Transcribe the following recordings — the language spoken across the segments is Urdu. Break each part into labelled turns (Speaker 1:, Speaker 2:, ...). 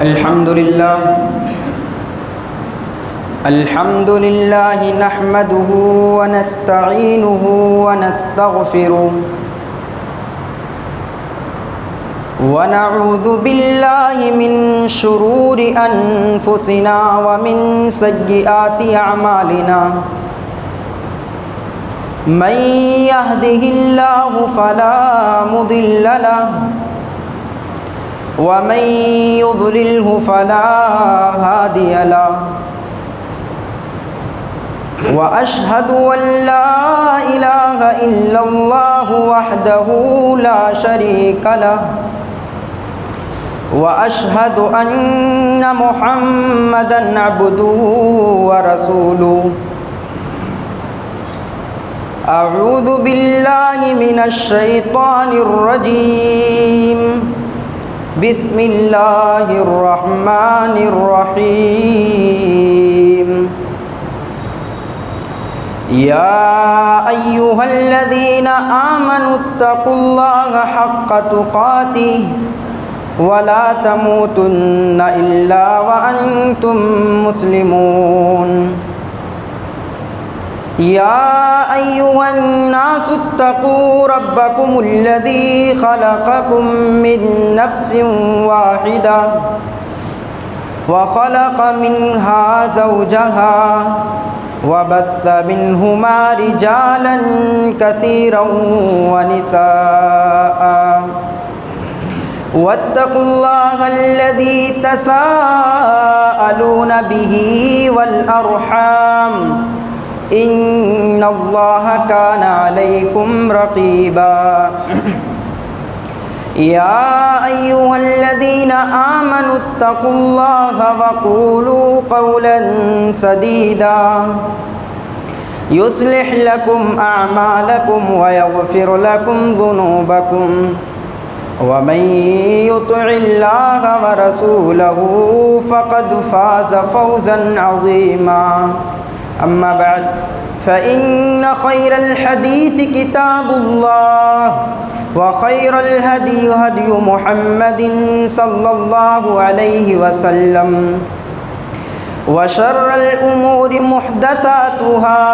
Speaker 1: الحمد لله نحمده ونستعينه ونستغفره ونعوذ بالله من شرور أنفسنا ومن سيئات أعمالنا من يهده الله فلا مضل له ومن يضلله فلا هادي له وأشهد أن لا إله إلا الله وحده لا شريك له وأشهد أن محمدًا عبده ورسوله أعوذ بالله من الشيطان الرجيم بسم الله الرحمن الرحيم يا أيها الذين آمنوا اتقوا الله حق تقاته ولا تموتن إلا وأنتم مسلمون يا أيها الناس اتقوا ربكم الذي خلقكم من نفس واحدة وخلق منها زوجها وبث منهما رجالا كثيرا ونساء واتقوا الله الذي تساءلون به والأرحام إن الله كان عليكم رقيبا يا أيها الذين آمنوا اتقوا الله وقولوا قولا سديدا يصلح لكم أعمالكم ويغفر لكم ذنوبكم ومن يطع الله ورسوله فقد فاز فوزا عظيما أما بعد فإن خير الحديث كتاب الله وخير الهدي هدي محمد صلى الله عليه وسلم وشر الأمور محدثاتها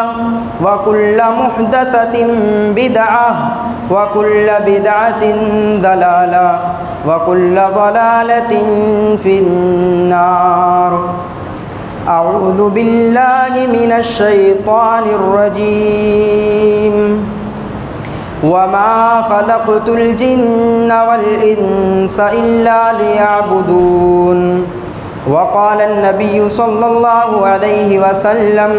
Speaker 1: وكل محدثة بدعة وكل بدعة ضلالة وكل ضلالة في النار أعوذ بالله من الشيطان الرجيم وما خلقت الجن والإنس إلا ليعبدون وقال النبي صلى الله عليه وسلم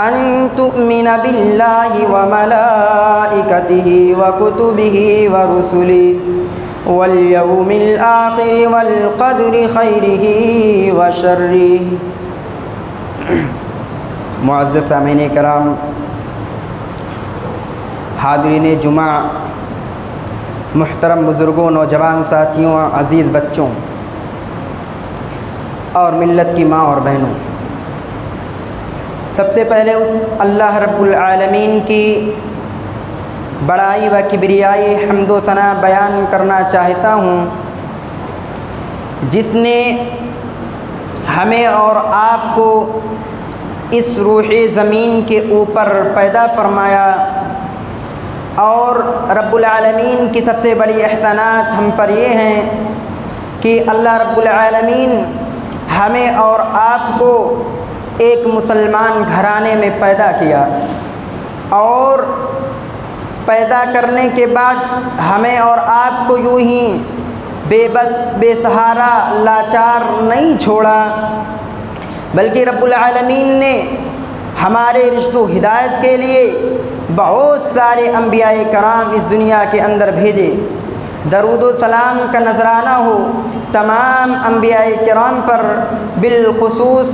Speaker 1: أن تؤمن بالله وملائكته وكتبه ورسله واليوم الآخر والقدر خيره وشره. معزز سامعین کرام، حاضرین جمعہ، محترم بزرگوں، نوجوان ساتھیوں، عزیز بچوں اور ملت کی ماں اور بہنوں، سب سے پہلے اس اللہ رب العالمین کی بڑائی و کبریائی حمد و ثنا بیان کرنا چاہتا ہوں، جس نے ہمیں اور آپ کو اس روحی زمین کے اوپر پیدا فرمایا، اور رب العالمین کی سب سے بڑی احسانات ہم پر یہ ہیں کہ اللہ رب العالمین ہمیں اور آپ کو ایک مسلمان گھرانے میں پیدا کیا، اور پیدا کرنے کے بعد ہمیں اور آپ کو یوں ہی بے بس، بے سہارا، لاچار نہیں چھوڑا، بلکہ رب العالمین نے ہمارے رشد و ہدایت کے لیے بہت سارے انبیاء کرام اس دنیا کے اندر بھیجے۔ درود و سلام کا نذرانہ ہو تمام انبیاء کرام پر، بالخصوص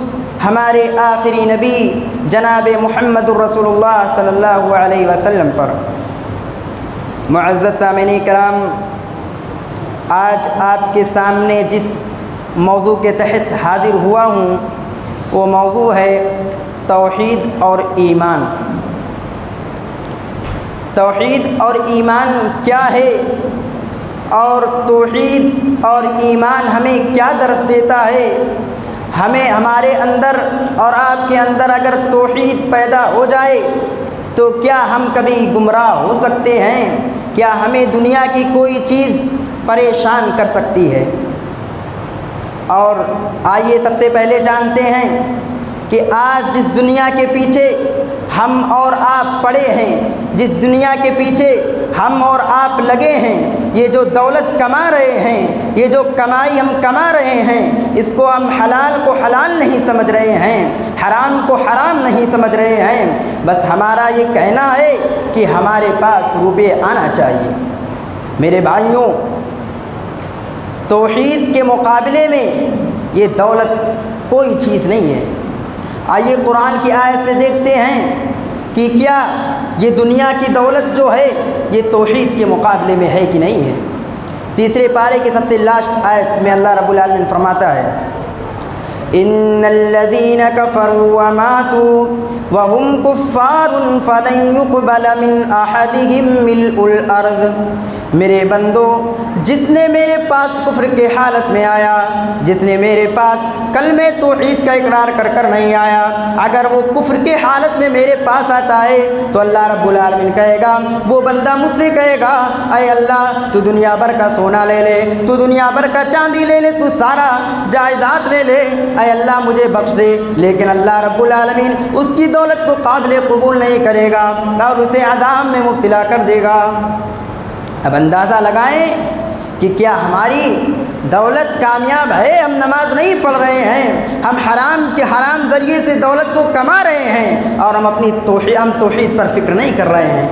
Speaker 1: ہمارے آخری نبی جناب محمد الرسول اللہ صلی اللہ علیہ وسلم پر۔ معزز سامعین کرام، آج آپ کے سامنے جس موضوع کے تحت حاضر ہوا ہوں وہ موضوع ہے توحید اور ایمان۔ توحید اور ایمان کیا ہے اور توحید اور ایمان ہمیں کیا درس دیتا ہے؟ ہمیں ہمارے اندر اور آپ کے اندر اگر توحید پیدا ہو جائے تو کیا ہم کبھی گمراہ ہو سکتے ہیں؟ کیا ہمیں دنیا کی کوئی چیز پریشان کر سکتی ہے؟ اور آئیے سب سے پہلے جانتے ہیں کہ آج جس دنیا کے پیچھے ہم اور آپ پڑے ہیں، جس دنیا کے پیچھے ہم اور آپ لگے ہیں، یہ جو دولت کما رہے ہیں، یہ جو کمائی ہم کما رہے ہیں، اس کو ہم حلال کو حلال نہیں سمجھ رہے ہیں، حرام کو حرام نہیں سمجھ رہے ہیں۔ بس ہمارا یہ کہنا ہے کہ ہمارے پاس روپے آنا چاہیے۔ میرے بھائیوں، توحید کے مقابلے میں یہ دولت کوئی چیز نہیں ہے۔ آئیے قرآن کی آیت سے دیکھتے ہیں کہ کیا یہ دنیا کی دولت جو ہے یہ توحید کے مقابلے میں ہے کہ نہیں ہے۔ تیسرے پارے کی سب سے لاسٹ آیت میں اللہ رب العالمین فرماتا ہے، ان الذين كفروا وماتوا وهم كفار فلن يقبل من احدهم ملء الارض۔ میرے بندو، جس نے میرے پاس کفر کے حالت میں آیا، جس نے میرے پاس کلمہ توحید کا اقرار کر کر نہیں آیا، اگر وہ کفر کے حالت میں میرے پاس آتا ہے تو اللہ رب العالمین کہے گا، وہ بندہ مجھ سے کہے گا، اے اللہ تو دنیا بھر کا سونا لے لے، تو دنیا بھر کا چاندی لے لے، تو سارا جائیداد لے لے، اے اللہ مجھے بخش دے۔ لیکن اللہ رب العالمین اس کی دولت کو قابل قبول نہیں کرے گا اور اسے عذاب میں مبتلا کر دے گا۔ اب اندازہ لگائیں کہ کیا ہماری دولت کامیاب ہے؟ ہم نماز نہیں پڑھ رہے ہیں، ہم حرام کے حرام ذریعے سے دولت کو کما رہے ہیں اور ہم اپنی توحید پر فکر نہیں کر رہے ہیں۔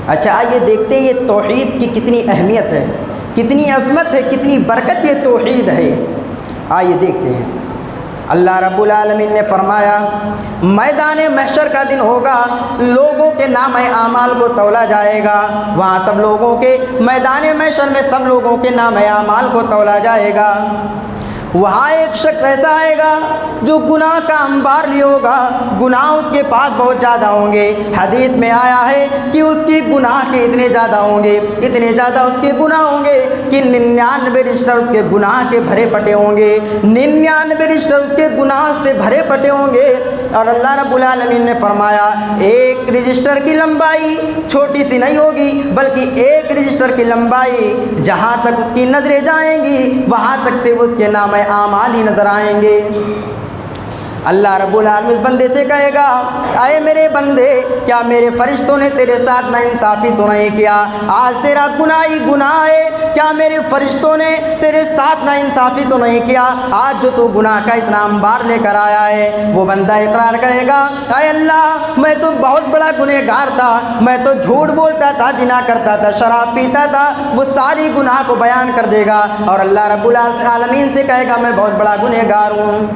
Speaker 1: اچھا آئیے دیکھتے ہیں یہ توحید کی کتنی اہمیت ہے، کتنی عظمت ہے، کتنی برکت یہ توحید ہے۔ آئیے دیکھتے ہیں، اللہ رب العالمین نے فرمایا، میدان محشر کا دن ہوگا، لوگوں کے نام اعمال کو تولا جائے گا، وہاں سب لوگوں کے میدان محشر میں سب لوگوں کے نام اعمال کو تولا جائے گا۔ وہاں ایک شخص ایسا آئے گا جو گناہ کا انبار لیے ہوگا، گناہ اس کے پاس بہت زیادہ ہوں گے۔ حدیث میں آیا ہے کہ اس کی گناہ کے اتنے زیادہ ہوں گے، اتنے زیادہ اس کے گناہ ہوں گے کہ 99 رجسٹر اس کے گناہ کے بھرے پٹے ہوں گے، 99 رجسٹر اس کے گناہ سے بھرے پٹے ہوں گے۔ اور اللہ رب العالمین نے فرمایا، ایک رجسٹر کی لمبائی چھوٹی سی نہیں ہوگی، بلکہ ایک رجسٹر کی لمبائی جہاں تک اس کی نظریں جائیں گی وہاں تک صرف اس کے نام اعمال ہی نظر آئیں گے۔ اللہ رب العالمین اس بندے سے کہے گا، اے میرے بندے، کیا میرے فرشتوں نے تیرے ساتھ ناانصافی تو نہیں کیا؟ آج تیرا گناہ ہی گناہ ہے، کیا میرے فرشتوں نے تیرے ساتھ ناانصافی تو نہیں کیا؟ آج جو تو گناہ کا اتنا انبار لے کر آیا ہے۔ وہ بندہ اقرار کرے گا، اے اللہ میں تو بہت بڑا گنہگار تھا، میں تو جھوٹ بولتا تھا، زنا کرتا تھا، شراب پیتا تھا، وہ ساری گناہ کو بیان کر دے گا اور اللہ رب العالمین سے کہے گا میں بہت بڑا گنہگار ہوں۔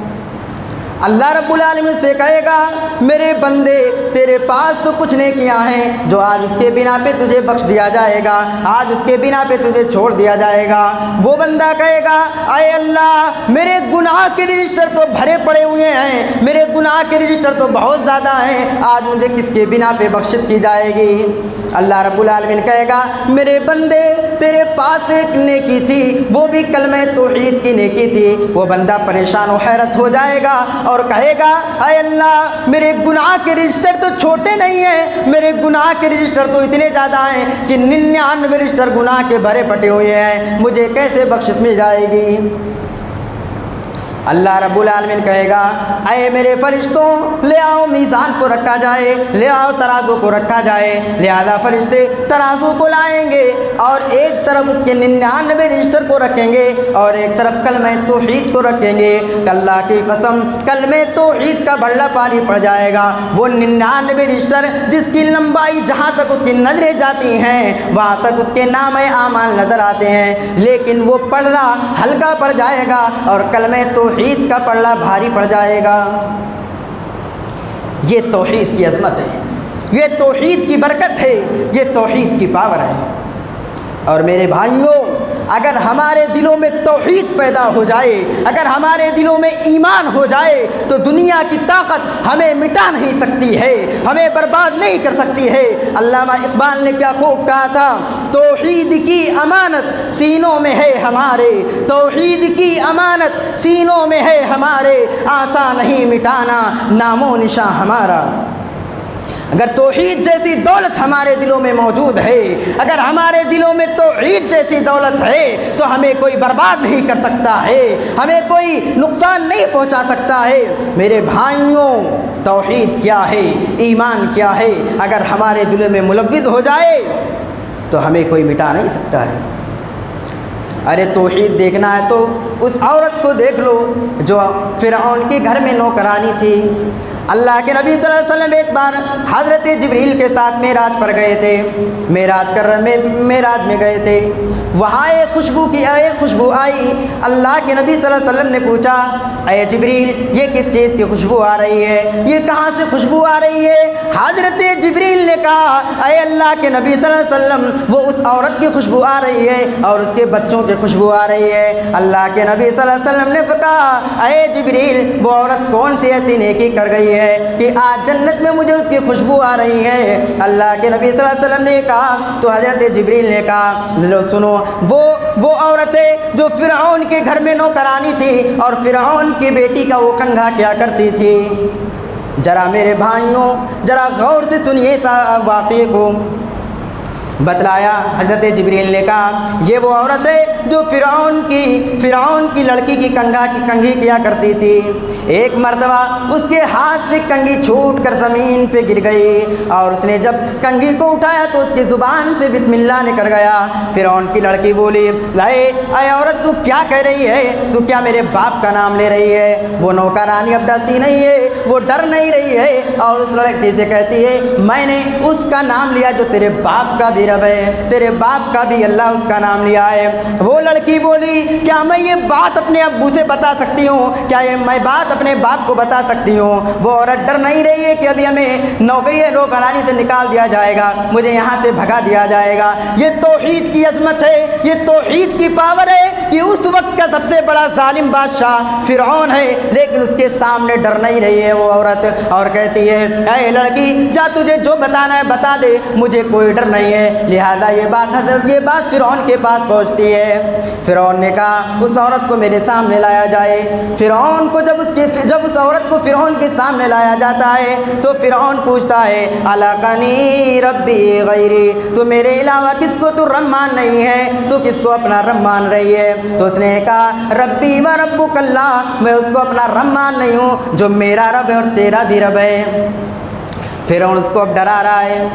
Speaker 1: اللہ رب العالمین سے کہے گا، میرے بندے تیرے پاس تو کچھ نیکیاں ہیں جو آج اس کے بنا پہ تجھے بخش دیا جائے گا، آج اس کے بنا پہ تجھے چھوڑ دیا جائے گا۔ وہ بندہ کہے گا، اے اللہ میرے گناہ کے رجسٹر تو بھرے پڑے ہوئے ہیں، میرے گناہ کے رجسٹر تو بہت زیادہ ہیں، آج مجھے کس کے بنا پہ بخشش کی جائے گی؟ اللہ رب العالمین کہے گا، میرے بندے تیرے پاس ایک نیکی تھی، وہ بھی کلمہ توحید کی نیکی تھی۔ وہ بندہ پریشان و حیرت ہو جائے گا اور کہے گا، اے اللہ میرے گناہ کے رجسٹر تو چھوٹے نہیں ہیں، میرے گناہ کے رجسٹر تو اتنے زیادہ ہیں کہ 99 رجسٹر گناہ کے بھرے پٹے ہوئے ہیں، مجھے کیسے بخشش مل جائے گی؟ اللہ رب العالمین کہے گا، اے میرے فرشتوں لے آؤ میزان کو رکھا جائے، لے آؤ ترازو کو رکھا جائے۔ لہذا فرشتے ترازو کو لائیں گے اور ایک طرف اس کے 99 رجسٹر کو رکھیں گے اور ایک طرف کلمہ توحید کو رکھیں گے۔ اللہ کی قسم کلمہ توحید کا بھلا پاری پڑ جائے گا۔ وہ 99 رجسٹر جس کی لمبائی جہاں تک اس کی نظریں جاتی ہیں وہاں تک اس کے نام اعمال نظر آتے ہیں، لیکن وہ پڑھنا ہلکا پڑ جائے گا اور کلمہ توحید کا پڑھنا بھاری پڑ جائے گا۔ یہ توحید کی عظمت ہے، یہ توحید کی برکت ہے، یہ توحید کی پاور ہے۔ اور میرے بھائیوں، اگر ہمارے دلوں میں توحید پیدا ہو جائے، اگر ہمارے دلوں میں ایمان ہو جائے تو دنیا کی طاقت ہمیں مٹا نہیں سکتی ہے، ہمیں برباد نہیں کر سکتی ہے۔ علامہ اقبال نے کیا خوب کہا تھا، توحید کی امانت سینوں میں ہے ہمارے، توحید کی امانت سینوں میں ہے ہمارے، آسان نہیں مٹانا نام و نشاں ہمارا۔ اگر توحید جیسی دولت ہمارے دلوں میں موجود ہے، اگر ہمارے دلوں میں توحید جیسی دولت ہے تو ہمیں کوئی برباد نہیں کر سکتا ہے، ہمیں کوئی نقصان نہیں پہنچا سکتا ہے۔ میرے بھائیوں، توحید کیا ہے، ایمان کیا ہے، اگر ہمارے دلوں میں ملوث ہو جائے تو ہمیں کوئی مٹا نہیں سکتا ہے۔ ارے توحید دیکھنا ہے تو اس عورت کو دیکھ لو جو فرعون کے گھر میں نوکرانی تھی۔ اللہ کے نبی صلی اللہ علیہ وسلم ایک بار حضرت جبریل کے ساتھ معراج پر گئے تھے، معراج میں گئے تھے، وہاں ایک خوشبو آئی۔ اللہ کے نبی صلی اللہ علیہ وسلم نے پوچھا، اے جبریل یہ کس چیز کی خوشبو آ رہی ہے، یہ کہاں سے خوشبو آ رہی ہے؟ حضرت جبریل نے کہا، اے اللہ کے نبی صلی اللہ علیہ وسلم وہ اس عورت کی خوشبو آ رہی ہے اور اس کے بچوں کی خوشبو آ رہی ہے۔ اللہ کے نبی صلی اللہ علیہ وسلم نے کہا، اے جبریل وہ عورت کون سی ایسی نیکی کر گئی ہے کہ آج جنت میں مجھے اس کی خوشبو آ رہی ہے؟ اللہ کے نبی صلی اللہ علیہ وسلم نے کہا تو حضرت جبریل نے کہا، سنو وہ عورت ہے جو فرعون کے گھر میں نوکرانی تھی اور فرعون کی بیٹی کا وہ کنگھا کیا کرتی تھی۔ ذرا میرے بھائیوں ذرا غور سے سنیے اس واقعے کو۔ بتلایا حضرت جبریل نے کہا یہ وہ عورت ہے جو فرعون کی لڑکی کی کنگھی کیا کرتی تھی۔ ایک مرتبہ اس کے ہاتھ سے کنگھی چھوٹ کر زمین پہ گر گئی اور اس نے جب کنگھی کو اٹھایا تو اس کی زبان سے بسم اللہ نکل گیا۔ فرعون کی لڑکی بولی، اے عورت تو کیا کہہ رہی ہے، تو کیا میرے باپ کا نام لے رہی ہے؟ وہ نوکرانی اب ڈرتی نہیں ہے، وہ ڈر نہیں رہی ہے اور اس لڑکی سے کہتی ہے میں نے اس کا نام لیا جو تیرے باپ کا بھی رب ہے، تیرے باپ کا بھی اللہ اس کا نام لیا ہے۔ وہ لڑکی بولی، کیا میں یہ بات اپنے ابو سے بتا سکتی ہوں؟ کیا میں بات اپنے باپ کو بتا سکتی ہوں؟ وہ عورت ڈر نہیں رہی ہے کہ ابھی ہمیں نوکرانی سے نکال دیا جائے گا، مجھے یہاں سے بھگا دیا جائے گا۔ یہ توحید کی عظمت ہے، یہ توحید کی پاور ہے کہ اس وقت کا سب سے بڑا ظالم بادشاہ فرعون ہے لیکن اس کے سامنے ڈر نہیں رہی ہے وہ عورت اور کہتی ہے، اے لڑکی جا تجھے جو بتانا ہے بتا دے، مجھے کوئی ڈر نہیں ہے۔ لہذا یہ بات فرعون کے پاس پہنچتی ہے۔ فرعون نے کہا اس عورت کو میرے سامنے لایا جائے۔ فرعون کو جب اس عورت کو فرعون کے سامنے لایا جاتا ہے تو فرعون پوچھتا ہے، الاقنی ربی غیری، تو میرے علاوہ کس کو تو رب مان نہیں ہے، تو کس کو اپنا رب مان رہی ہے؟ تو اس نے کہا ربی و ربک اللہ، میں اس کو اپنا رب مان نہیں ہوں جو میرا رب ہے اور تیرا بھی رب ہے۔ فرعون اس کو اب ڈرا رہا ہے،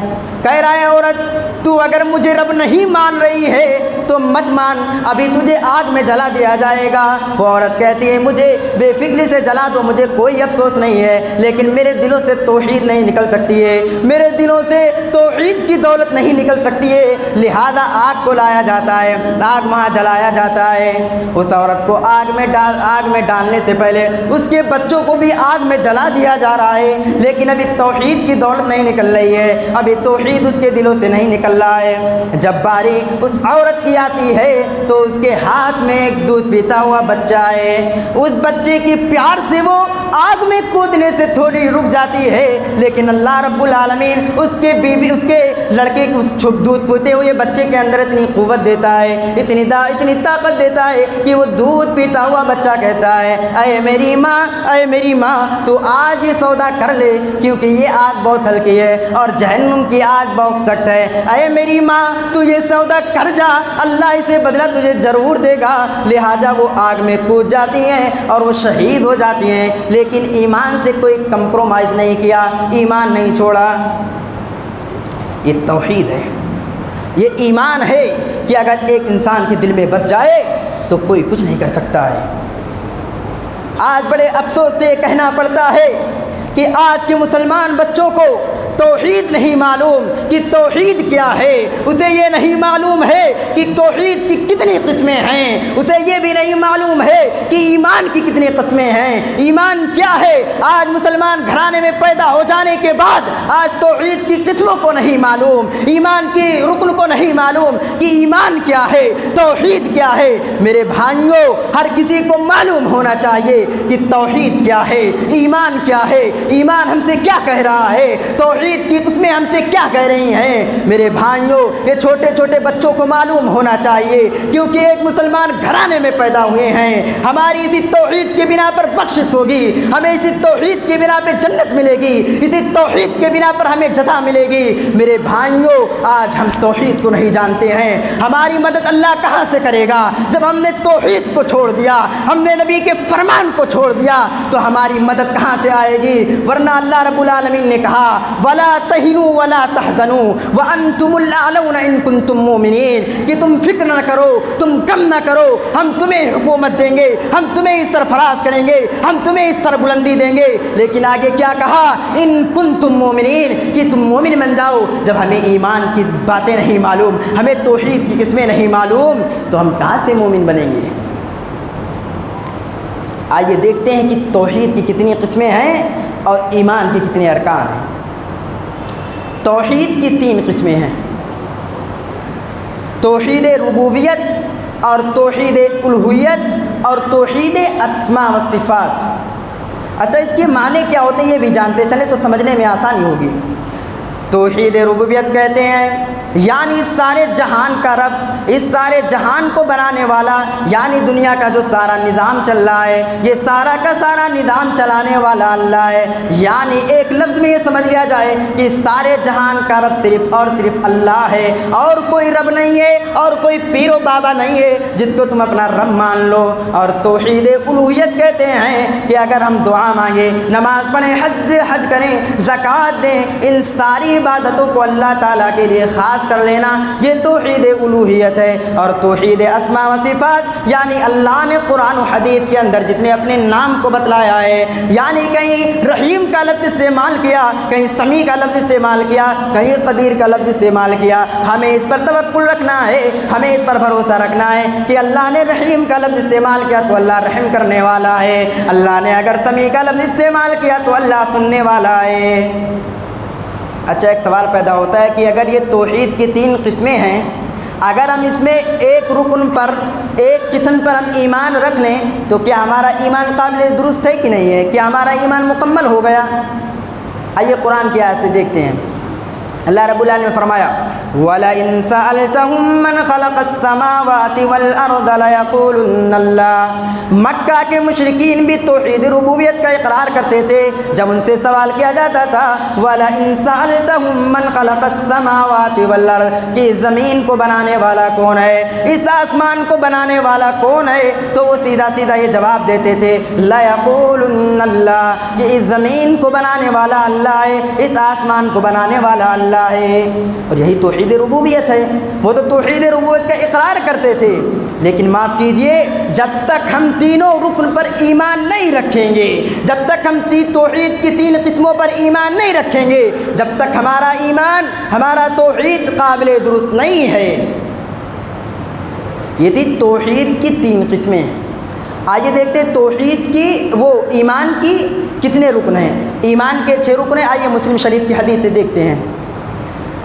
Speaker 1: کہہ رہا ہے عورت تو اگر مجھے رب نہیں مان رہی ہے تو مت مان، ابھی تجھے آگ میں جلا دیا جائے گا۔ وہ عورت کہتی ہے مجھے بے فکری سے جلا دو، مجھے کوئی افسوس نہیں ہے، لیکن میرے دلوں سے توحید نہیں نکل سکتی ہے، میرے دلوں سے توحید کی دولت نہیں نکل سکتی ہے، لہذا آگ کو لایا جاتا ہے، آگ وہاں جلایا جاتا ہے۔ اس عورت کو آگ میں ڈالنے سے پہلے اس کے بچوں کو بھی آگ میں جلا دیا جا رہا ہے، لیکن ابھی توحید کی دولت نہیں نکل رہی ہے، ابھی توحید اس کے دلوں سے نہیں نکل رہا ہے۔ جب باری اس عورت کی آتی ہے تو اس کے ہاتھ میں ایک دودھ پیتا ہوا بچہ ہے، اس بچے کی پیار سے وہ آگ میں کودنے سے تھوڑی رک جاتی ہے، لیکن اللہ رب العالمین اس کے لڑکے کو اس دودھ پیتے ہوئے بچے کے اندر اتنی قوت دیتا ہے، اتنی طاقت دیتا ہے کہ وہ دودھ پیتا ہوا بچہ کہتا ہے، اے میری ماں تو آج یہ سودا کر لے کیونکہ یہ آگ بہت ہلکی ہے اور جہنم کی آگ بہت سخت ہے۔ اے میری ماں تو یہ سودا کر جا، اللہ اسے بدلہ تجھے ضرور دے گا۔ لہٰذا وہ آگ میں کود جاتی ہیں اور وہ شہید ہو جاتی ہیں، لیکن ایمان سے کوئی کمپرومائز نہیں کیا، ایمان نہیں چھوڑا۔ یہ توحید ہے، یہ ایمان ہے کہ اگر ایک انسان کے دل میں بس جائے تو کوئی کچھ نہیں کر سکتا ہے۔ آج بڑے افسوس سے کہنا پڑتا ہے کہ آج کے مسلمان بچوں کو توحید نہیں معلوم کہ توحید کیا ہے، اسے یہ نہیں معلوم ہے کہ توحید کی کتنی قسمیں ہیں، اسے یہ بھی نہیں معلوم ہے کہ ایمان کی کتنی قسمیں ہیں، ایمان کیا ہے۔ آج مسلمان گھرانے میں پیدا ہو جانے کے بعد آج توحید کی قسموں کو نہیں معلوم، ایمان کی رکن کو نہیں معلوم کہ ایمان کیا ہے، توحید کیا ہے۔ میرے بھائیوں، ہر کسی کو معلوم ہونا چاہیے کہ توحید کیا ہے، ایمان کیا ہے، ایمان ہم سے کیا کہہ رہا ہے، توحید کی قسمیں ہم سے کیا کہہ رہی ہیں۔ میرے بھائیوں، یہ چھوٹے چھوٹے بچوں کو معلوم ہونا چاہیے، کیونکہ ایک مسلمان گھرانے میں پیدا ہوئے ہیں، ہماری اسی توحید کے بنا پر بخشش ہوگی، ہمیں اسی توحید کے بنا پہ جنت ملے گی، اسی توحید کے بنا پر ہمیں جزا ملے گی۔ میرے بھائیوں، آج ہم توحید کو نہیں جانتے ہیں، ہماری مدد اللہ کہاں سے کرے گا؟ جب ہم نے توحید کو چھوڑ دیا، ہم نے نبی کے فرمان کو چھوڑ دیا، تو ہماری مدد کہاں سے آئے گی؟ ورنہ اللہ رب العالمین نے کہا وَلَا تَهِنُوا وَلَا تَحْزَنُوا وَأَنْتُمُ الْأَعْلَوْنَ إِن كُنتُم مُّؤْمِنِينَ، کہ تم فکر نہ کرو، تم غم نہ کرو، ہم تمہیں حکومت دیں گے، ہم تمہیں اس سرفراز کریں گے، ہم تمہیں اس سربلندی دیں گے۔ لیکن آگے کیا کہا؟ ان کنتم مومنین، کہ تم مومن بن جاؤ۔ جب ہمیں ایمان کی باتیں نہیں معلوم، ہمیں توحید کی قسمیں نہیں معلوم، تو ہم کہاں سے مومن بنیں گے؟ آئیے دیکھتے ہیں کہ توحید کی کتنی قسمیں ہیں اور ایمان کے کتنے ارکان ہیں۔ توحید کی 3 قسمیں ہیں، توحید ربوبیت اور توحید الوہیت اور توحید اسماء و صفات۔ اچھا، اس کے معنی کیا ہوتے ہیں یہ بھی جانتے چلیں تو سمجھنے میں آسانی ہوگی۔ توحید ربوبیت کہتے ہیں یعنی سارے جہان کا رب، اس سارے جہان کو بنانے والا، یعنی دنیا کا جو سارا نظام چل رہا ہے، یہ سارا کا سارا نظام چلانے والا اللہ ہے۔ یعنی ایک لفظ میں یہ سمجھ لیا جائے کہ سارے جہان کا رب صرف اور صرف اللہ ہے، اور کوئی رب نہیں ہے، اور کوئی پیر و بابا نہیں ہے جس کو تم اپنا رب مان لو۔ اور توحید الوہیت کہتے ہیں کہ اگر ہم دعا مانگیں، نماز پڑھیں، حج کریں، زکوٰۃ دیں، ان ساری عبادتوں کو اللہ تعالیٰ کے لیے خاص کر لینا، یہ توحید الوہیت ہے۔ اور توحید اسماء و صفات یعنی اللہ نے قرآن و حدیث کے اندر جتنے اپنے نام کو بتلایا ہے، یعنی کہیں رحیم کا لفظ استعمال کیا، کہیں سمیع کا لفظ استعمال کیا، کہیں قدیر کا لفظ استعمال کیا، ہمیں اس پر توکل رکھنا ہے، ہمیں اس پر بھروسہ رکھنا ہے کہ اللہ نے رحیم کا لفظ استعمال کیا تو اللہ رحم کرنے والا ہے، اللہ نے اگر سمیع کا لفظ استعمال کیا تو اللہ سننے والا ہے۔ اچھا، ایک سوال پیدا ہوتا ہے کہ اگر یہ توحید کی 3 قسمیں ہیں، اگر ہم اس میں ایک رکن پر، ایک قسم پر ہم ایمان رکھ لیں تو کیا ہمارا ایمان قابل درست ہے کہ نہیں ہے؟ کیا ہمارا ایمان مکمل ہو گیا؟ آئیے قرآن کی آیت سے دیکھتے ہیں۔ اللہ رب العالمین نے فرمایا وَلَئِن سَأَلْتَهُم مَّنْ خَلَقَ السَّمَاوَاتِ وَالْأَرْضَ لَيَقُولُنَّ اللَّهُ۔ مکہ کے مشرکین بھی توحید ربوبیت کا اقرار کرتے تھے۔ جب ان سے سوال کیا جاتا تھا وَلَئِن سَأَلْتَهُم مَّنْ خَلَقَ السَّمَاوَاتِ وَالْأَرْضَ، کہ زمین کو بنانے والا کون ہے، اس آسمان کو بنانے والا کون ہے، تو وہ سیدھا سیدھا یہ جواب دیتے تھے لَيَقُولُنَّ اللَّهُ، کہ اس زمین کو بنانے والا اللہ ہے، اس آسمان کو بنانے والا اللہ ہے۔ اور یہی توحید ربوبیت ہے۔ وہ تو توحید ربوبیت کا اقرار کرتے تھے، لیکن معاف کیجئے، جب تک ہم تینوں رکن پر ایمان نہیں رکھیں گے، جب تک ہم توحید کی 3 قسموں پر ایمان نہیں رکھیں گے، جب تک ہمارا ایمان، ہمارا توحید قابل درست نہیں ہے۔ یہ تھی توحید کی 3 قسمیں۔ آئیے دیکھتے ہیں توحید کی، وہ ایمان کی کتنے رکن ہیں۔ ایمان کے 6 رکن ہیں۔ آئیے مسلم شریف کی حدیث سے دیکھتے ہیں۔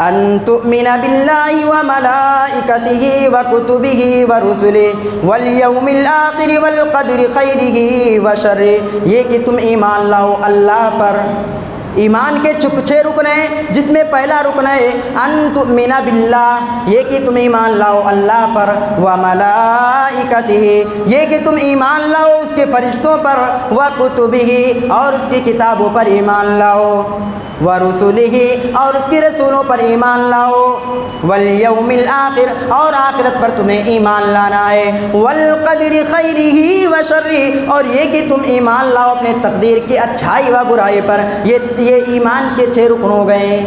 Speaker 1: ان تؤمن باللہ وملائکتہ وکتبہ ورسلہ والیوم الآخر والقدر خیرہ وشرہ، یہ کہ تم ایمان لاؤ اللہ پر۔ ایمان کے 6 رکن ہیں، جس میں پہلا رکن ہے ان تؤمن باللہ، یہ کہ تم ایمان لاؤ اللہ پر، وملائکتہ، یہ کہ تم ایمان لاؤ اس کے فرشتوں پر، وکتبہ، اور اس کی کتابوں پر ایمان لاؤ، ورسلہ، اور اس کے رسولوں پر ایمان لاؤ، والیوم الآخر، اور آخرت پر تمہیں ایمان لانا ہے، والقدر خیرہ وشرہ، اور یہ کہ تم ایمان لاؤ اپنے تقدیر کی اچھائی و برائی پر۔ یہ ایمان کے 6 رکن ہو گئے۔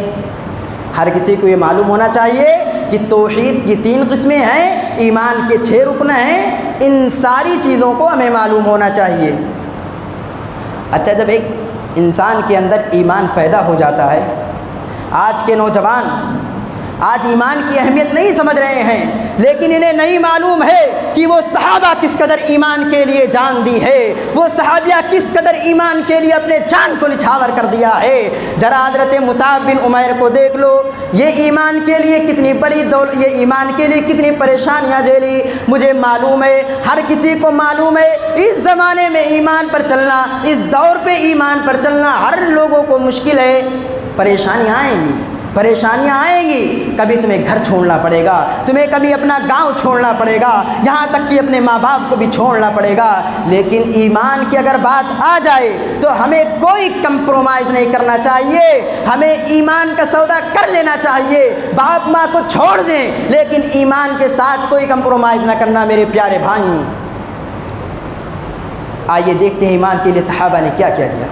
Speaker 1: ہر کسی کو یہ معلوم ہونا چاہیے کہ توحید کی 3 قسمیں ہیں، ایمان کے 6 رکن ہیں، ان ساری چیزوں کو ہمیں معلوم ہونا چاہیے۔ اچھا، جب ایک انسان کے اندر ایمان پیدا ہو جاتا ہے آج کے نوجوان آج ایمان کی اہمیت نہیں سمجھ رہے ہیں، لیکن انہیں نہیں معلوم ہے کہ وہ صحابہ کس قدر ایمان کے لیے جان دی ہے، وہ صحابیہ کس قدر ایمان کے لیے اپنے جان کو نچھاور کر دیا ہے۔ ذرا حضرت مصعب بن عمیر کو دیکھ لو، یہ ایمان کے لیے کتنی بڑی یہ ایمان کے لیے کتنی پریشانیاں جھیلی۔ مجھے معلوم ہے، ہر کسی کو معلوم ہے، اس زمانے میں ایمان پر چلنا، اس دور پہ ایمان پر چلنا ہر لوگوں کو مشکل ہے۔ پریشانیاں آئیں گی، پریشانیاں آئیں گی، کبھی تمہیں گھر چھوڑنا پڑے گا، تمہیں کبھی اپنا گاؤں چھوڑنا پڑے گا، یہاں تک کہ اپنے ماں باپ کو بھی چھوڑنا پڑے گا، لیکن ایمان کی اگر بات آ جائے تو ہمیں کوئی کمپرومائز نہیں کرنا چاہیے، ہمیں ایمان کا سودا کر لینا چاہیے۔ باپ ماں کو چھوڑ دیں لیکن ایمان کے ساتھ کوئی کمپرومائز نہ کرنا میرے پیارے بھائیوں۔ آئیے دیکھتے ہیں ایمان کے لیے صحابہ نے کیا کیا کیا۔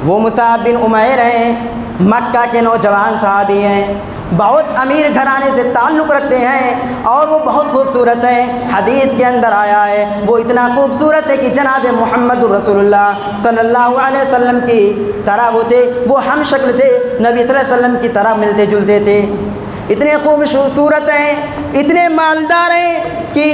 Speaker 1: وہ مصعب بن عمیر ہیں، مکہ کے نوجوان صحابی ہیں، بہت امیر گھرانے سے تعلق رکھتے ہیں اور وہ بہت خوبصورت ہیں۔ حدیث کے اندر آیا ہے وہ اتنا خوبصورت ہے کہ جناب محمد رسول اللہ صلی اللہ علیہ وسلم کی طرح وہ تھے، وہ ہم شکل تھے، نبی صلی اللہ علیہ وسلم کی طرح ملتے جلتے تھے۔ اتنے خوبصورت ہیں، اتنے مالدار ہیں کہ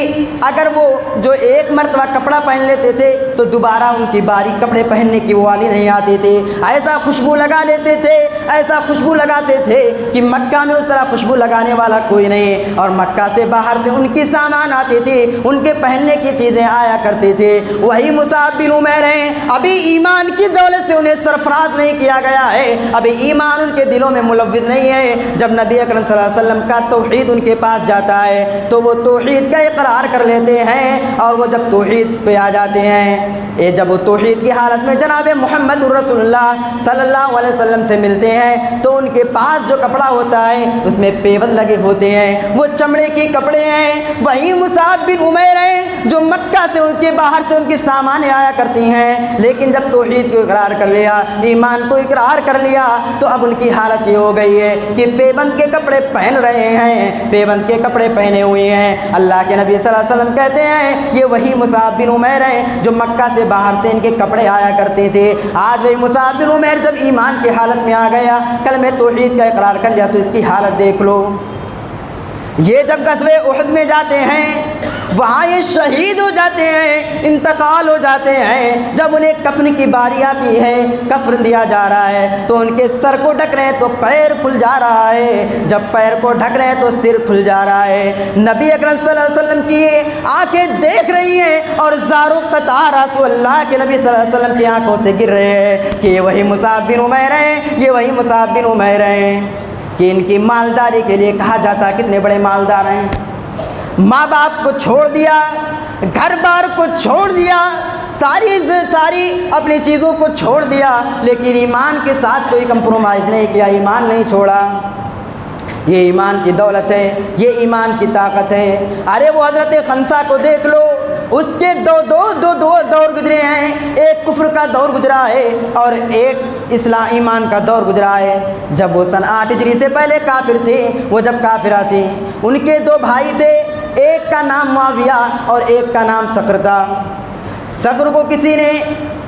Speaker 1: اگر وہ جو ایک مرتبہ کپڑا پہن لیتے تھے تو دوبارہ ان کی باری کپڑے پہننے کی والی نہیں آتی تھی۔ ایسا خوشبو لگا لیتے تھے، ایسا خوشبو لگاتے تھے کہ مکہ میں اس طرح خوشبو لگانے والا کوئی نہیں، اور مکہ سے باہر سے ان کی سامان آتے تھے، ان کے پہننے کی چیزیں آیا کرتے تھے۔ وہی مصعب بن عمیر ہیں، ابھی ایمان کی دولت سے انہیں سرفراز نہیں کیا گیا ہے، ابھی ایمان ان کے دلوں میں ملوث نہیں ہے۔ جب نبی اکرم صلی اللہ علیہ وسلم کا توحید ان کے پاس جاتا ہے تو وہ توحید کا اقرار کر لیتے ہیں، اور وہ جب توحید پہ آ جاتے ہیں، جب وہ توحید کی حالت میں جناب محمد رسول اللہ صلی اللہ علیہ وسلم سے ملتے ہیں تو ان کے پاس جو کپڑا ہوتا ہے اس میں پیوند لگے ہوتے ہیں، وہ چمڑے کے کپڑے ہیں۔ وہی مصعب بن عمیر ہیں جو مکہ سے ان کے باہر سے ان کی سامان آیا کرتی ہیں، لیکن جب توحید کو اقرار کر لیا، ایمان کو اقرار کر لیا تو اب ان کی حالت یہ ہو گئی ہے کہ پیوند کے کپڑے پہن رہے ہیں، پیوند کے کپڑے پہنے ہوئے ہیں۔ اللہ کے نبی صلی اللہ علیہ وسلم کہتے ہیں یہ وہی مصعب بن عمیر ہیں جو مکہ سے باہر سے ان کے کپڑے آیا کرتے تھے۔ آج وہی مصعب بن عمیر جب ایمان کی حالت میں آ گیا، کلمہ توحید کا اقرار کر لیا، تو اس کی حالت دیکھ لو۔ یہ جب غزوہ احد میں جاتے ہیں وہاں یہ شہید ہو جاتے ہیں، انتقال ہو جاتے ہیں۔ جب انہیں کفن کی باری آتی ہے، کفن دیا جا رہا ہے تو ان کے سر کو ڈھک رہے ہیں تو پیر کھل جا رہا ہے، جب پیر کو ڈھک رہے ہیں تو سر کھل جا رہا ہے۔ نبی اکرم صلی اللہ علیہ وسلم کی آنکھیں دیکھ رہی ہیں اور زارو قطار رسول اللہ کے نبی صلی اللہ علیہ وسلم کی آنکھوں سے گر رہے ہیں کہ یہ وہی مصعب بن عمیر ہیں، یہ وہی مصعب بن عمیر ہیں کہ ان کی مالداری کے لیے کہا جاتا ہے کتنے بڑے مالدار ہیں۔ ماں باپ کو چھوڑ دیا، گھر بار کو چھوڑ دیا، ساری اپنی چیزوں کو چھوڑ دیا، لیکن ایمان کے ساتھ کوئی کمپرومائز نہیں کیا، ایمان نہیں چھوڑا۔ یہ ایمان کی دولت ہے، یہ ایمان کی طاقت ہے۔ ارے وہ حضرت خنسا کو دیکھ لو، اس کے دو دور گزرے ہیں، ایک کفر کا دور گزرا ہے اور ایک اسلام ایمان کا دور گزرا ہے۔ جب وہ سن 8 ہجری سے پہلے کافر تھے، وہ جب کافرہ تھی، ان کے 2 بھائی تھے، ایک کا نام معاویہ اور ایک کا نام صخر تھا۔ صخر کو کسی نے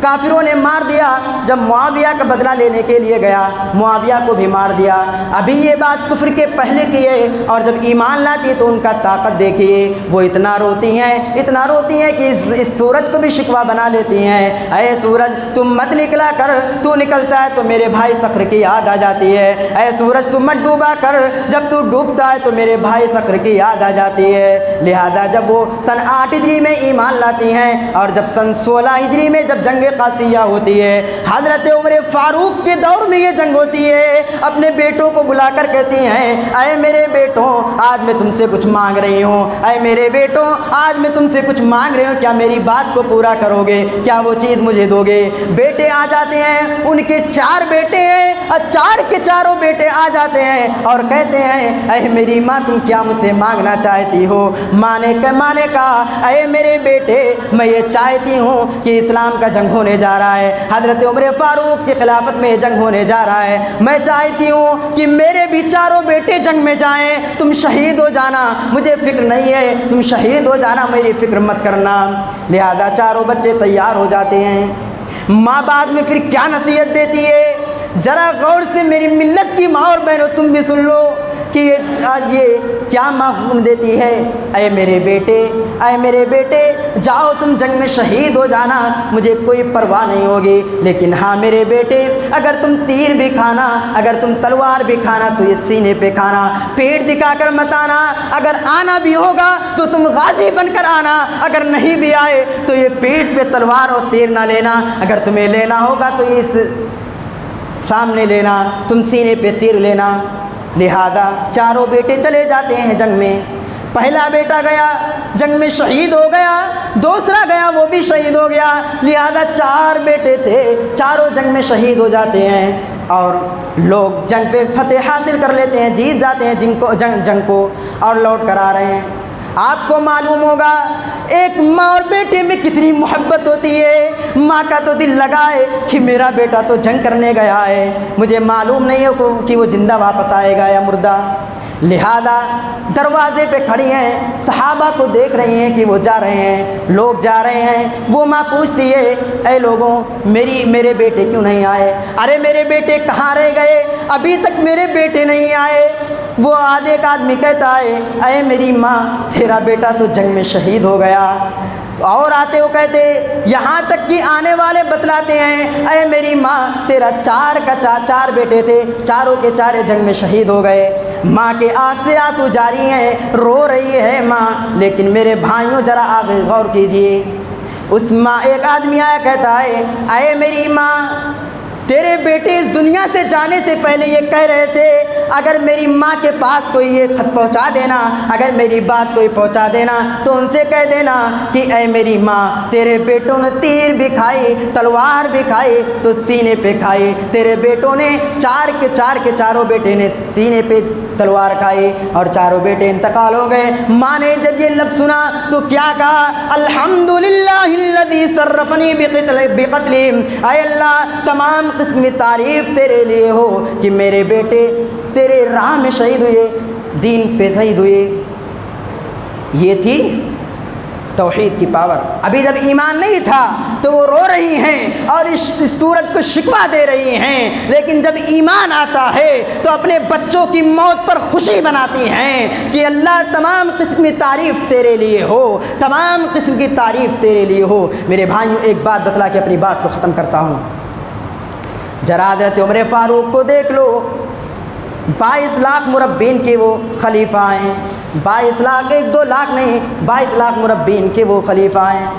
Speaker 1: کافروں نے مار دیا، جب معاویہ کا بدلہ لینے کے لیے گیا معاویہ کو بھی مار دیا۔ ابھی یہ بات کفر کے پہلے کی ہے، اور جب ایمان لاتی ہے تو ان کا طاقت دیکھیے، وہ اتنا روتی ہیں کہ اس سورج کو بھی شکوہ بنا لیتی ہیں، اے سورج تم مت نکلا کر، تو نکلتا ہے تو میرے بھائی صخر کی یاد آ جاتی ہے، اے سورج تم مت ڈوبا کر، جب تو ڈوبتا ہے تو میرے بھائی صخر کی یاد آ جاتی ہے۔ لہذا جب وہ سن 8 ہجری میں ایمان لاتی ہیں اور جب سن 16 ہجری میں جب جنگ قاسیہ ہوتی ہے، حضرت عمر فاروق کے دور میں یہ جنگ ہوتی ہے، اپنے بیٹوں کو بلا کر کہتی ہیں اے میرے بیٹوں آج میں تم سے کچھ مانگ رہی ہوں، اے میرے بیٹوں آج میں تم سے کچھ مانگ رہی ہوں، کیا میری بات کو پورا کرو گے، کیا وہ چیز مجھے دو گے؟ بیٹے آ جاتے ہیں، ان کے 4 بیٹے ہیں اور 4 کے چاروں بیٹے آ جاتے ہیں اور کہتے ہیں اے میری ماں تم کیا مجھ سے مانگنا چاہتی ہو؟ ماں نے کہا اے میرے بیٹے میں یہ چاہتی ہوں کہ اسلام کا جنگ ہونے جا رہا ہے، حضرت عمر فاروق کی خلافت میں جنگ ہونے جا رہا ہے، میں چاہتی ہوں کہ میرے بھی 4 بیٹے جنگ میں جائیں، تم شہید ہو جانا، مجھے فکر نہیں ہے، تم شہید ہو جانا، میری فکر مت کرنا۔ لہذا 4 بچے تیار ہو جاتے ہیں۔ ماں بعد میں پھر کیا نصیحت دیتی ہے؟ ذرا غور سے میری ملت کی ماں اور بہنوں تم بھی سن لو کہ یہ کیا ماں حکم دیتی ہے، اے میرے بیٹے جاؤ تم جنگ میں شہید ہو جانا، مجھے کوئی پرواہ نہیں ہوگی، لیکن ہاں میرے بیٹے اگر تم تیر بھی کھانا، اگر تم تلوار بھی کھانا تو یہ سینے پہ کھانا، پیٹ دکھا کر مت آنا، اگر آنا بھی ہوگا تو تم غازی بن کر آنا، اگر نہیں بھی آئے تو یہ پیٹ پہ تلوار اور تیر نہ لینا، اگر تمہیں لینا ہوگا تو اس سامنے لینا، تم سینے پہ تیر لینا۔ لہذا چاروں بیٹے چلے جاتے ہیں جنگ میں۔ پہلا بیٹا گیا جنگ میں شہید ہو گیا، دوسرا گیا وہ بھی شہید ہو گیا، لہذا 4 بیٹے تھے، چاروں جنگ میں شہید ہو جاتے ہیں اور لوگ جنگ پہ فتح حاصل کر لیتے ہیں، جیت جاتے ہیں جنگ کو اور لوٹ کر آ رہے ہیں۔ آپ کو معلوم ہوگا ایک ماں اور بیٹے میں کتنی محبت ہوتی ہے۔ ماں کا تو دل لگا ہے کہ میرا بیٹا تو جنگ کرنے گیا ہے، مجھے معلوم نہیں ہو کہ وہ زندہ واپس آئے گا یا مردہ، لہذا دروازے پہ کھڑی ہیں، صحابہ کو دیکھ رہی ہیں کہ وہ جا رہے ہیں، لوگ جا رہے ہیں، وہ ماں پوچھتی ہے اے لوگوں میرے بیٹے کیوں نہیں آئے؟ ارے میرے بیٹے کہاں رہ گئے؟ ابھی تک میرے بیٹے نہیں آئے۔ وہ آدھے کا آدمی کہتا ہے اے میری ماں تیرا بیٹا تو جنگ میں شہید ہو گیا، اور آتے وہ کہتے یہاں تک کہ آنے والے بتلاتے ہیں اے میری ماں تیرا 4 بیٹے تھے، چاروں کے چارے جنگ میں شہید ہو گئے۔ ماں کے آنکھ سے آنسو جاری ہیں، رو رہی ہے ماں، لیکن میرے بھائیوں ذرا آگے غور کیجئے۔ اس ماں ایک آدمی آیا کہتا ہے اے میری ماں تیرے بیٹے اس دنیا سے جانے سے پہلے یہ کہہ رہے تھے اگر میری ماں کے پاس کوئی یہ خط پہنچا دینا، اگر میری بات کوئی پہنچا دینا تو ان سے کہہ دینا کہ اے میری ماں تیرے بیٹوں نے تیر بھی کھائی، تلوار بھی کھائی تو سینے پہ کھائی، تیرے بیٹوں نے 4 کے چاروں بیٹے نے سینے پہ تلوار کھائی اور چاروں بیٹے انتقال ہو گئے۔ ماں نے جب یہ لفظ سنا تو کیا کہا؟ الحمدللہ الذی صرفنی بقتلہم، اے اللہ تمام قسم کی تعریف تیرے لیے ہو کہ میرے بیٹے تیرے راہ میں شہید ہوئے، دین پہ شہید ہوئے۔ یہ تھی توحید کی پاور۔ ابھی جب ایمان نہیں تھا تو وہ رو رہی ہیں اور اس سورج کو شکوہ دے رہی ہیں، لیکن جب ایمان آتا ہے تو اپنے بچوں کی موت پر خوشی مناتی ہیں کہ اللہ تمام قسم کی تعریف تیرے لیے ہو، تمام قسم کی تعریف تیرے لیے ہو۔ میرے بھائیوں ایک بات بتلا کے اپنی بات کو ختم کرتا ہوں۔ ذرا حضرت عمر فاروق کو دیکھ لو، 22 لاکھ مربین کے وہ خلیفہ ہیں، 22 لاکھ 1-2 لاکھ نہیں، 22 لاکھ مربین کے وہ خلیفہ ہیں۔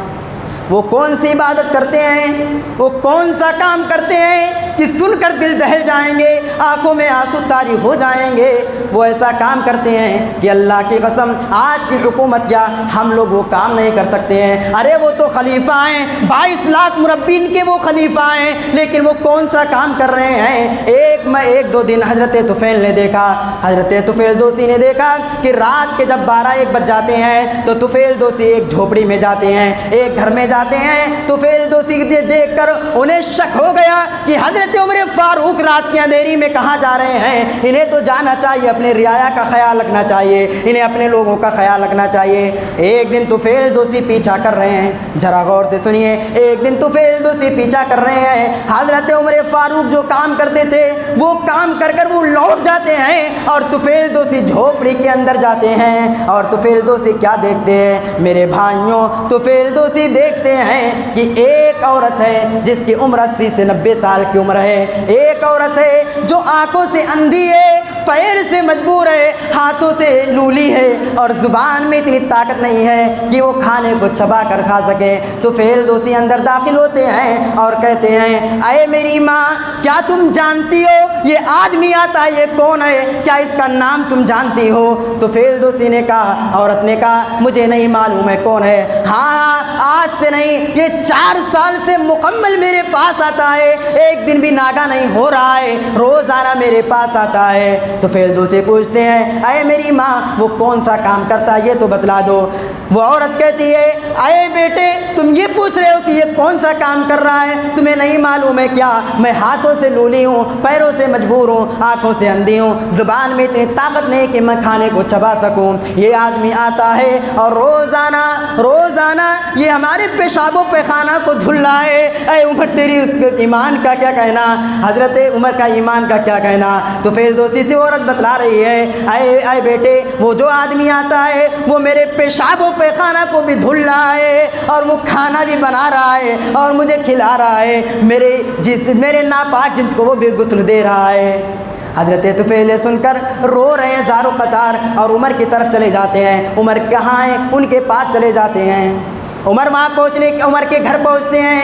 Speaker 1: وہ کون سی عبادت کرتے ہیں، وہ کون سا کام کرتے ہیں کہ سن کر دل دہل جائیں گے، آنکھوں میں آنسو طاری ہو جائیں گے؟ وہ ایسا کام کرتے ہیں کہ اللہ کی قسم آج کی حکومت کیا ہم لوگ وہ کام نہیں کر سکتے ہیں۔ ارے وہ تو خلیفہ ہیں، 22 لاکھ مربین کے وہ خلیفہ ہیں، لیکن وہ کون سا کام کر رہے ہیں؟ ایک دو دن حضرت طفیل نے دیکھا، حضرت طفیل دوسی نے دیکھا کہ رات کے جب 12-1 بج جاتے ہیں تو طفیل دوسی ایک جھوپڑی میں جاتے ہیں، ایک گھر میں جاتے ہیں۔ طفیل دوسی کو دیکھ کر انہیں شک ہو گیا کہ حضرت عمر فاروق رات کی اندھیری میں کہاں جا رہے ہیں، انہیں تو جانا چاہیے، اپنے رعایا کا خیال رکھنا چاہیے، انہیں اپنے لوگوں کا خیال رکھنا چاہیے۔ ایک دن طفیل دوسی پیچھا کر رہے ہیں، ذرا غور سے سنیے، ایک دن طفیل دوسی پیچھا کر رہے ہیں، حضرت عمر فاروق جو کام کرتے تھے وہ کام کر کر وہ لوٹ جاتے ہیں اور طفیل دوسی جھوپڑی کے اندر جاتے ہیں، اور طفیل دوسی کیا دیکھتے ہیں میرے بھائیوں؟ طفیل دوسی دیکھتے ہیں کہ ایک عورت ہے جس کی عمر 80 سے 90 سال کی عمر ہے، ایک عورت ہے جو آنکھوں سے اندھی ہے، پیر سے مجبور ہے، ہاتھوں سے لولی ہے اور زبان میں اتنی طاقت نہیں ہے کہ وہ کھانے کو چبا کر کھا سکے۔ تو طفیل دوسی اندر داخل ہوتے ہیں اور کہتے ہیں اے میری ماں کیا تم جانتی ہو یہ آدمی آتا ہے یہ کون ہے؟ کیا اس کا نام تم جانتی ہو؟ تو طفیل دوسی نے کہا، عورت نے کہا مجھے نہیں معلوم ہے کون ہے۔ ہاں آج سے نہیں، یہ 4 سال سے مکمل میرے پاس آتا ہے، ایک دن بھی ناگا نہیں ہو رہا ہے، روزانہ میرے پاس آتا ہے۔ طفیل دوسی پوچھتے ہیں اے میری ماں وہ کون سا کام کرتا ہے یہ تو بتلا دو۔ وہ عورت کہتی ہے اے بیٹے تم یہ پوچھ رہے ہو کہ یہ کون سا کام کر رہا ہے، تمہیں نہیں معلوم ہے کیا میں ہاتھوں سے لولی ہوں، پیروں سے مجبور ہوں، آنکھوں سے اندھی ہوں، زبان میں اتنی طاقت نہیں کہ میں کھانے کو چبا سکوں۔ یہ آدمی آتا ہے اور روزانہ یہ ہمارے پیشاب و پیخانہ کو دھل رہا ہے۔ اے عمر تیری اس کے ایمان کا کیا کہنا، حضرت عمر کا ایمان کا کیا کہنا۔ تو فردوسی سے عورت بتلا رہی ہے اے بیٹے وہ جو آدمی آتا ہے وہ میرے پیشاب و پیخانہ کو بھی دھل رہا ہے اور وہ کھانا بھی بنا رہا ہے اور مجھے کھلا رہا ہے، میرے ناپاک جنس کو وہ بھی غسل دے رہا ہے۔ حضرت طفیل سن کر رو رہے ہیں زار و قطار اور عمر کی طرف چلے جاتے ہیں۔ عمر کہاں ہیں؟ ان کے پاس چلے جاتے ہیں۔ عمر کے گھر پہنچتے ہیں۔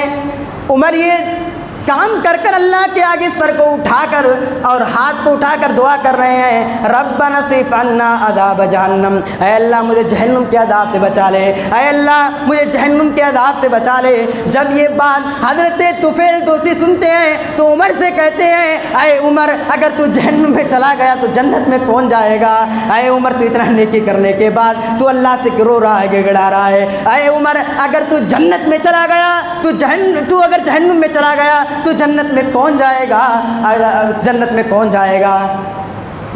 Speaker 1: عمر یہ کام کر اللہ کے آگے سر کو اٹھا کر اور ہاتھ کو اٹھا کر دعا کر رہے ہیں ربنا اصرف عنا عذاب جہنم، اے اللہ مجھے جہنم کے عذاب سے بچا لے، اے اللہ مجھے جہنم کے عذاب سے بچا لے۔ جب یہ بات حضرت طفیل دوسی سنتے ہیں تو عمر سے کہتے ہیں اے عمر اگر تو جہنم میں چلا گیا تو جنت میں کون جائے گا؟ اے عمر تو اتنا نیکی کرنے کے بعد تو اللہ سے رو رہا ہے، گڑگڑا رہا ہے۔ اے عمر اگر تو جنت میں چلا گیا تو اگر جہنم میں چلا گیا تو جنت میں کون جائے گا؟ جنت میں کون جائے گا؟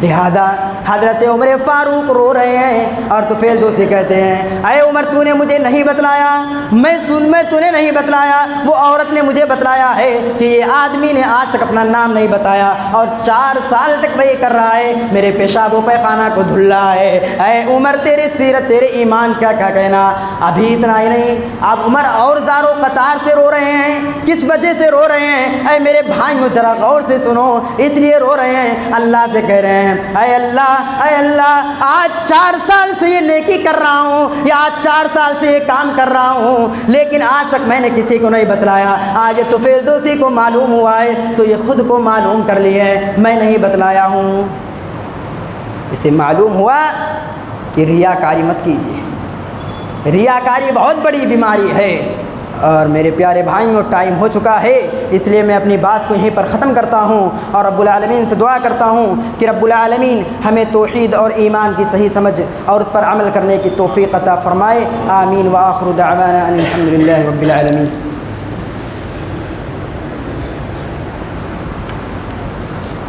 Speaker 1: لہذا حضرت عمر فاروق رو رہے ہیں اور طفیل دوسی کہتے ہیں اے عمر تو نے مجھے نہیں بتلایا، میں تو نے نہیں بتلایا، وہ عورت نے مجھے بتلایا ہے کہ یہ آدمی نے آج تک اپنا نام نہیں بتایا اور 4 سال تک وہ یہ کر رہا ہے، میرے پیشاب و پیخانہ کو دھل رہا ہے۔ اے عمر تیرے سیرت تیرے ایمان کا کیا کہنا؟ ابھی اتنا ہی نہیں، اب عمر اور زار و قطار سے رو رہے ہیں۔ کس وجہ سے رو رہے ہیں؟ اے میرے بھائیوں ذرا غور سے سنو، اس لیے رو رہے ہیں، اللہ سے کہہ رہے ہیں اے اللہ آج 4 سال سے یہ نیکی کر رہا ہوں یا آج 4 سال سے یہ کام کر رہا ہوں لیکن آج تک میں نے کسی کو نہیں بتلایا، آج یہ طفیل دوسی کو معلوم ہوا ہے تو یہ خود کو معلوم کر لی ہے، میں نہیں بتلایا ہوں۔ اسے معلوم ہوا کہ ریاکاری مت کیجیے، ریاکاری بہت بڑی بیماری ہے۔ اور میرے پیارے بھائیوں ٹائم ہو چکا ہے، اس لیے میں اپنی بات کو یہیں پر ختم کرتا ہوں اور رب العالمین سے دعا کرتا ہوں کہ رب العالمین ہمیں توحید اور ایمان کی صحیح سمجھ اور اس پر عمل کرنے کی توفیق عطا فرمائے۔ آمین وآخر دعوانا ان الحمدللہ رب العالمین۔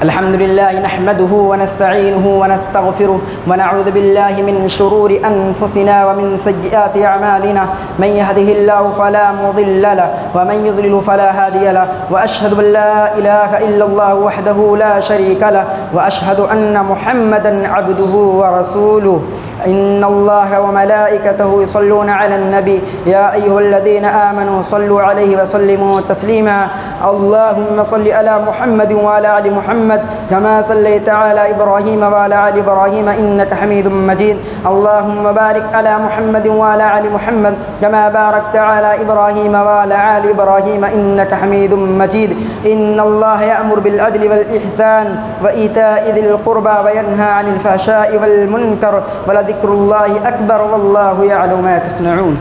Speaker 1: الحمد لله نحمده ونستعينه ونستغفره ونعوذ بالله من شرور أنفسنا ومن سيئات أعمالنا، من يهده الله فلا مضل له ومن يضلل فلا هادي له، وأشهد أن لا إله إلا الله وحده لا شريك له، وأشهد أن محمدا عبده ورسوله۔ إن الله وملائكته يصلون على النبي يا أيها الذين آمنوا صلوا عليه وسلموا تسليما، اللهم صل على محمد وعلى آل محمد كما صليت على إبراهيم وعلى آل إبراهيم إنك حميد مجيد، اللهم بارك على محمد وعلى آل محمد كما باركت على إبراهيم وعلى آل إبراهيم إنك حميد مجيد۔ إن الله يأمر بالعدل والإحسان وإيتاء ذي القربى وينهى عن الفحشاء والمنكر ولذكر الله أكبر والله يعلم ما تصنعون۔